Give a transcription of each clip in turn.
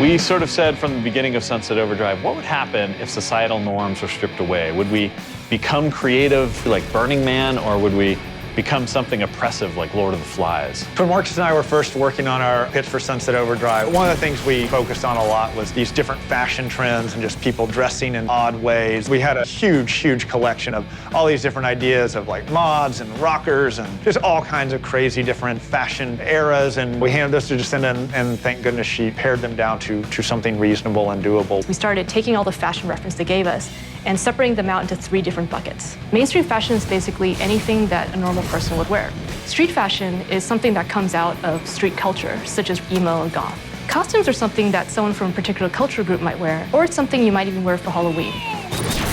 We sort of said from the beginning of Sunset Overdrive, what would happen if societal norms were stripped away? Would we become creative like Burning Man, or would we become something oppressive like Lord of the Flies? When Marcus and I were first working on our pitch for Sunset Overdrive, one of the things we focused on a lot was these different fashion trends and just people dressing in odd ways. We had a huge collection of all these different ideas of like mods and rockers and just all kinds of crazy different fashion eras, and we handed those to Jacinda, and thank goodness she pared them down to something reasonable and doable. We started taking all the fashion reference they gave us and separating them out into 3 different buckets. Mainstream fashion is basically anything that a normal person would wear. Street fashion is something that comes out of street culture, such as emo or goth. Costumes are something that someone from a particular culture group might wear, or it's something you might even wear for Halloween.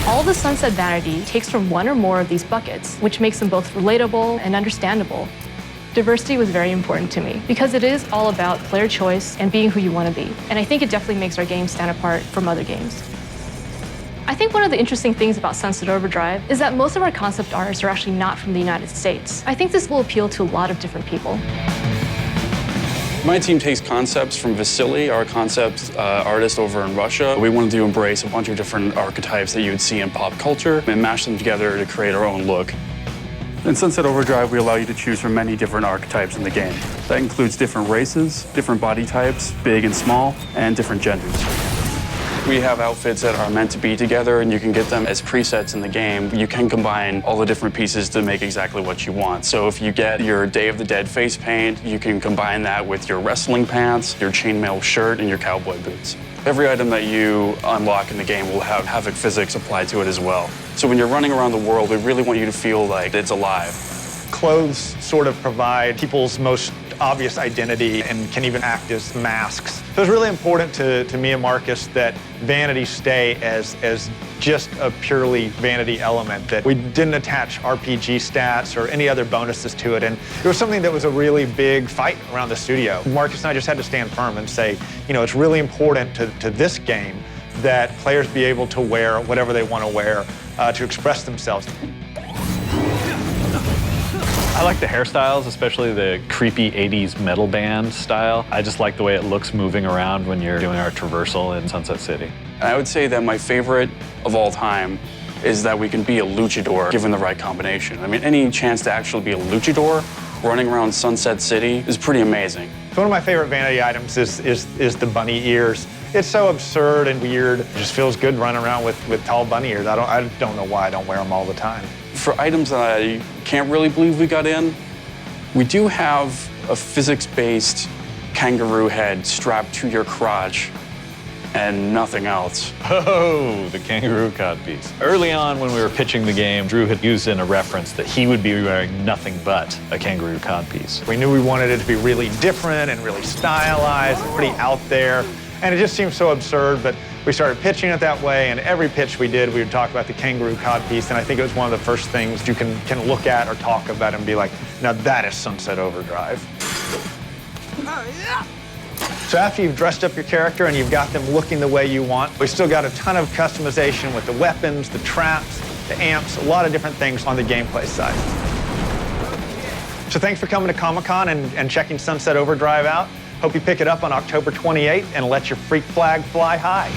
All the Sunset vanity takes from one or more of these buckets, which makes them both relatable and understandable. Diversity was very important to me because it is all about player choice and being who you want to be. And I think it definitely makes our game stand apart from other games. I think one of the interesting things about Sunset Overdrive is that most of our concept artists are actually not from the United States. I think this will appeal to a lot of different people. My team takes concepts from Vasily, our concept artist over in Russia. We wanted to embrace a bunch of different archetypes that you would see in pop culture and mash them together to create our own look. In Sunset Overdrive, we allow you to choose from many different archetypes in the game. That includes different races, different body types, big and small, and different genders. We have outfits that are meant to be together, and you can get them as presets in the game. You can combine all the different pieces to make exactly what you want. So if you get your Day of the Dead face paint, you can combine that with your wrestling pants, your chainmail shirt, and your cowboy boots. Every item that you unlock in the game will have Havoc physics applied to it as well. So when you're running around the world, we really want you to feel like it's alive. Clothes sort of provide people's most obvious identity and can even act as masks. So it's really important to me and Marcus that vanity stay as just a purely vanity element, that we didn't attach RPG stats or any other bonuses to it. And it was something that was a really big fight around the studio. Marcus and I just had to stand firm and say, you know, it's really important to this game that players be able to wear whatever they want to wear to express themselves. I like the hairstyles, especially the creepy 80s metal band style. I just like the way it looks moving around when you're doing our traversal in Sunset City. And I would say that my favorite of all time is that we can be a luchador given the right combination. I mean, any chance to actually be a luchador running around Sunset City is pretty amazing. One of my favorite vanity items is the bunny ears. It's so absurd and weird. It just feels good running around with tall bunny ears. I don't know why I don't wear them all the time. For items that I can't really believe we got in, we do have a physics-based kangaroo head strapped to your crotch and nothing else. Oh, the kangaroo codpiece. Early on when we were pitching the game, Drew had used in a reference that he would be wearing nothing but a kangaroo codpiece. We knew we wanted it to be really different and really stylized and pretty out there. And it just seemed so absurd, but we started pitching it that way, and every pitch we did, we would talk about the kangaroo codpiece, and I think it was one of the first things you can look at or talk about and be like, now that is Sunset Overdrive. So after you've dressed up your character and you've got them looking the way you want, we still got a ton of customization with the weapons, the traps, the amps, a lot of different things on the gameplay side. So thanks for coming to Comic-Con and checking Sunset Overdrive out. Hope you pick it up on October 28th and let your freak flag fly high.